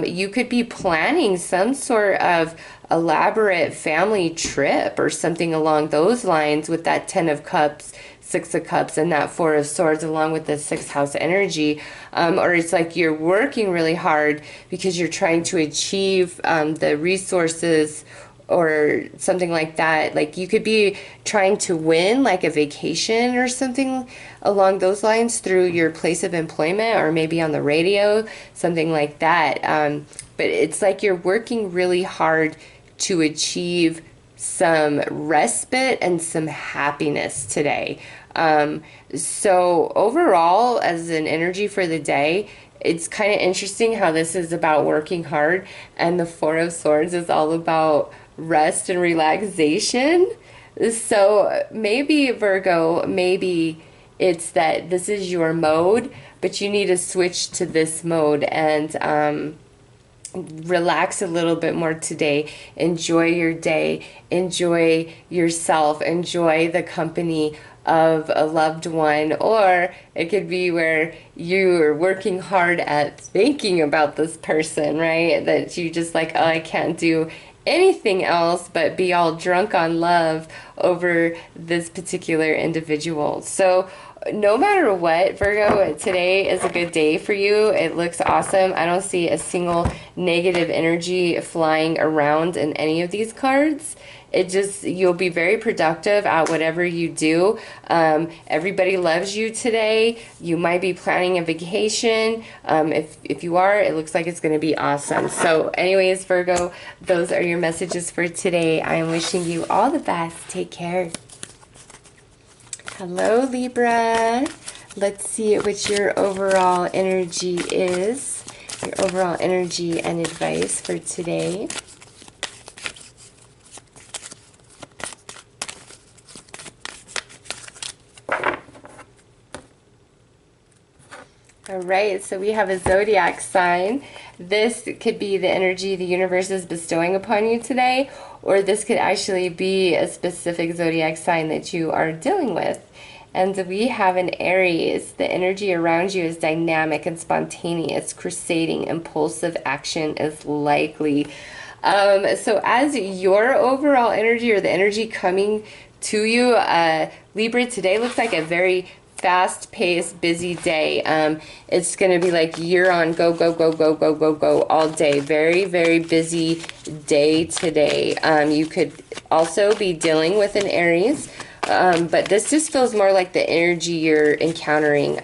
You could be planning some sort of elaborate family trip or something along those lines with that 10 of Cups, 6 of Cups, and that 4 of Swords, along with the 6th house energy. Or it's like you're working really hard because you're trying to achieve the resources or something like that. Like you could be trying to win like a vacation or something along those lines through your place of employment, or maybe on the radio, something like that. But it's like you're working really hard to achieve some respite and some happiness today. So overall, as an energy for the day, it's kind of interesting how this is about working hard, and the Four of Swords is all about rest and relaxation. So maybe, Virgo, maybe it's that this is your mode, but you need to switch to this mode and relax a little bit more today. Enjoy your day. Enjoy yourself. Enjoy the company of a loved one. Or it could be where you're working hard at thinking about this person, right? That you just like, oh, I can't do anything else but be all drunk on love over this particular individual. So no matter what, Virgo, today is a good day for you. It looks awesome. I don't see a single negative energy flying around in any of these cards. It just, you'll be very productive at whatever you do. Everybody loves you today. You might be planning a vacation. If you are, it looks like it's going to be awesome. So anyways, Virgo, those are your messages for today. I am wishing you all the best. Take care. Hello, Libra. Let's see what your overall energy is. Your overall energy and advice for today. All right, so we have a zodiac sign. This could be the energy the universe is bestowing upon you today, or this could actually be a specific zodiac sign that you are dealing with. And we have an Aries. The energy around you is dynamic and spontaneous, crusading, impulsive action is likely. So as your overall energy, or the energy coming to you, Libra, today looks like a very fast-paced, busy day. It's going to be like you're on go, go, go, go, go, go, go all day. Very, very busy day today. You could also be dealing with an Aries, but this just feels more like the energy you're encountering.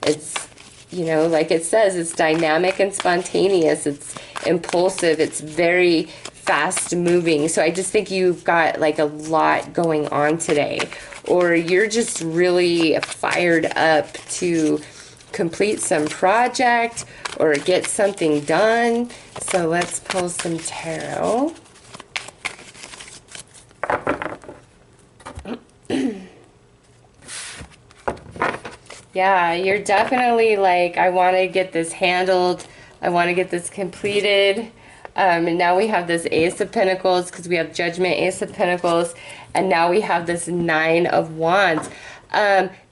It's, you know, like it says, it's dynamic and spontaneous. It's impulsive. It's very fast moving. So I just think you've got like a lot going on today, or you're just really fired up to complete some project or get something done. So let's pull some tarot. Yeah, you're definitely like, I want to get this handled. I want to get this completed. And now we have this Ace of Pentacles, because we have Judgment, Ace of Pentacles, and now we have this Nine of Wands.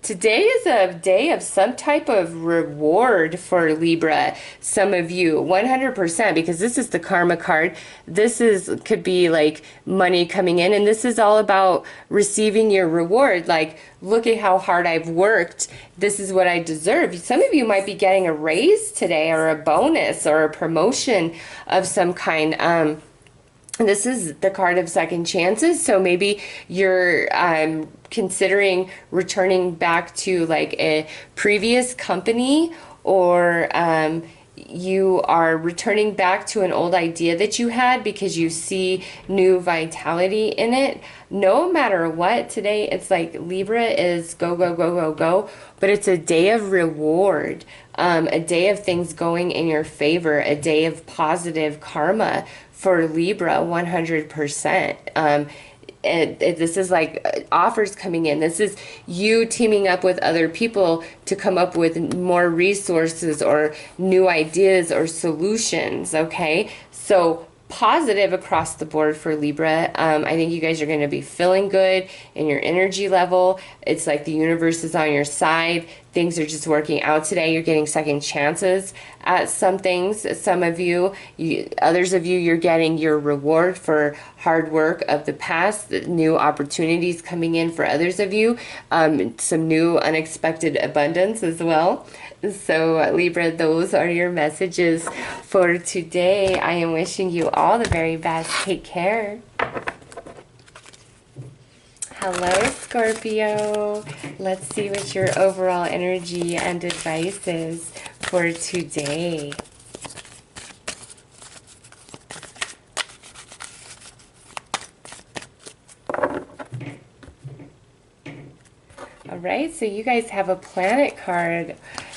Today is a day of some type of reward for Libra. Some of you, 100%, because this is the Karma card. This could be like money coming in, and this is all about receiving your reward. Like, look at how hard I've worked. This is what I deserve. Some of you might be getting a raise today, or a bonus, or a promotion of some kind. This is the card of second chances, so maybe you're considering returning back to like a previous company, or you are returning back to an old idea that you had because you see new vitality in it. No matter what, today it's like Libra is go, go, go, go, go, but it's a day of reward, a day of things going in your favor, a day of positive karma for Libra, 100%. This is like offers coming in. This is you teaming up with other people to come up with more resources or new ideas or solutions, okay? So positive across the board for Libra. I think you guys are going to be feeling good in your energy level. It's like the universe is on your side. Things are just working out today. You're getting second chances at some things. Some of you, others of you, you're getting your reward for hard work of the past, new opportunities coming in for others of you, some new unexpected abundance as well. So Libra, those are your messages for today. I am wishing you all the very best. Take care. Hello, Scorpio. Let's see what your overall energy and advice is for today. All right, so you guys have a planet card.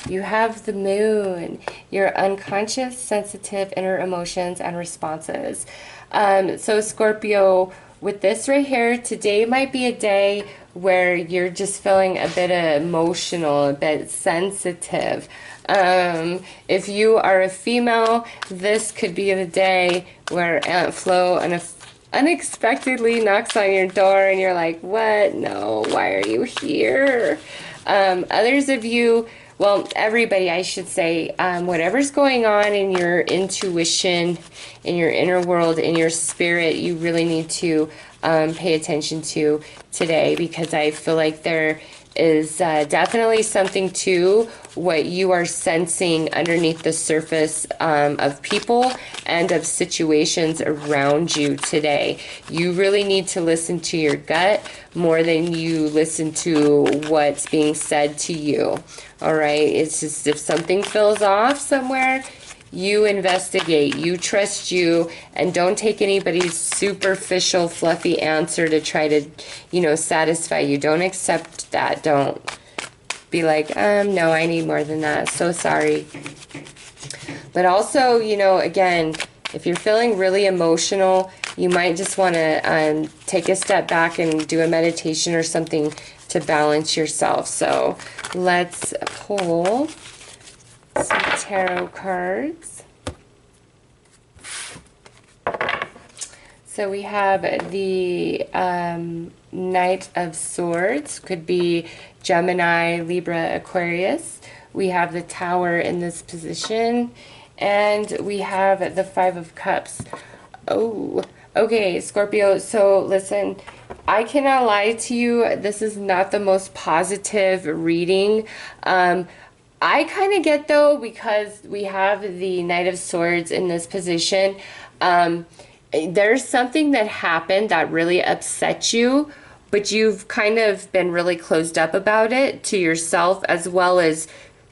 You have the moon, your unconscious, sensitive inner emotions and responses. So Scorpio, with this right here, today might be a day where you're just feeling a bit emotional, a bit sensitive. If you are a female, this could be the day where Aunt Flo unexpectedly knocks on your door and you're like, what? No, why are you here? Others of you, well, everybody, I should say, whatever's going on in your intuition, in your inner world, in your spirit, you really need to pay attention to today, because I feel like there is definitely something to what you are sensing underneath the surface of people and of situations around you today. You really need to listen to your gut more than you listen to what's being said to you. All right, it's just if something feels off somewhere, you investigate, you trust you, and don't take anybody's superficial, fluffy answer to try to, you know, satisfy you. Don't accept that. Don't be like, no, I need more than that. So sorry. But also, you know, again, if you're feeling really emotional, you might just want to take a step back and do a meditation or something to balance yourself. So let's pull some tarot cards. So we have the Knight of Swords, could be Gemini, Libra, Aquarius. We have the Tower in this position, and we have the Five of Cups. Oh, okay, Scorpio, so listen, I cannot lie to you, this is not the most positive reading. I kind of get, though, because we have the Knight of Swords in this position, there's something that happened that really upset you, but you've kind of been really closed up about it to yourself, as well as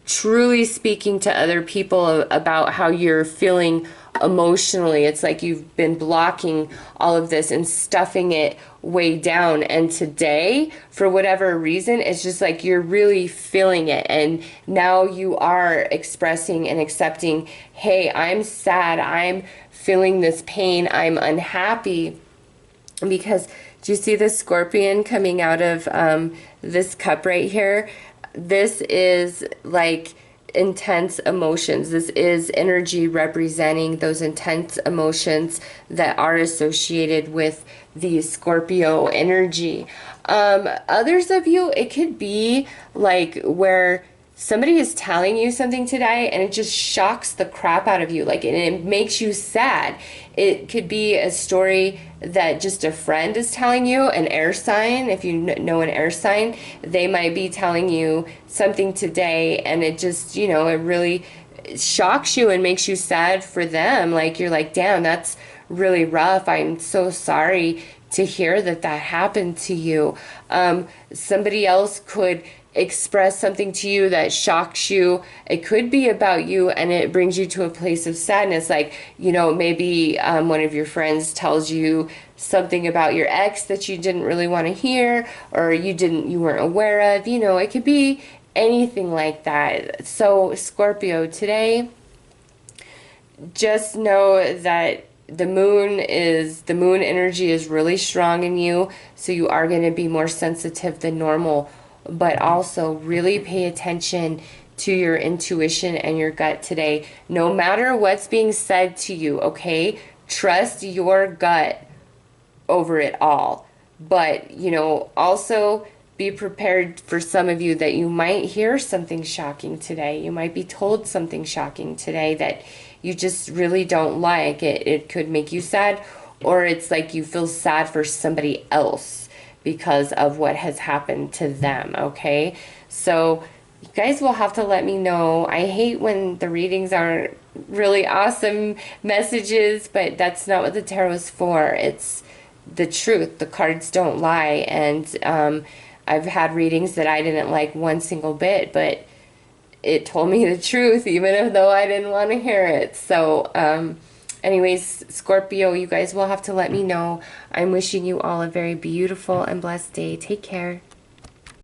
truly speaking to other people about how you're feeling emotionally. It's like you've been blocking all of this and stuffing it way down, and today, for whatever reason, it's just like you're really feeling it, and now you are expressing and accepting, hey, I'm sad, I'm feeling this pain, I'm unhappy. Because do you see the scorpion coming out of this cup right here? This is like intense emotions. This is energy representing those intense emotions that are associated with the Scorpio energy. Others of you, it could be like where somebody is telling you something today and it just shocks the crap out of you, like, and it makes you sad. It could be a story that just a friend is telling you, an air sign. If you know an air sign, they might be telling you something today, and it just, you know, it really shocks you and makes you sad for them. Like, you're like, damn, that's really rough. I'm so sorry to hear that that happened to you. Somebody else could express something to you that shocks you. It could be about you, and it brings you to a place of sadness. Like, you know, maybe one of your friends tells you something about your ex that you didn't really want to hear, or you weren't aware of. You know, it could be anything like that. So Scorpio, today, just know that the moon energy is really strong in you, so you are going to be more sensitive than normal. But also really pay attention to your intuition and your gut today, no matter what's being said to you, okay? Trust your gut over it all. But, you know, also be prepared for some of you that you might hear something shocking today. You might be told something shocking today that you just really don't like. It could make you sad, or it's like you feel sad for somebody else because of what has happened to them, okay? So you guys will have to let me know. I hate when the readings aren't really awesome messages, but that's not what the tarot is for. It's the truth. The cards don't lie. And I've had readings that I didn't like one single bit, but it told me the truth, even though I didn't want to hear it. So, anyways, Scorpio, you guys will have to let me know. I'm wishing you all a very beautiful and blessed day. Take care.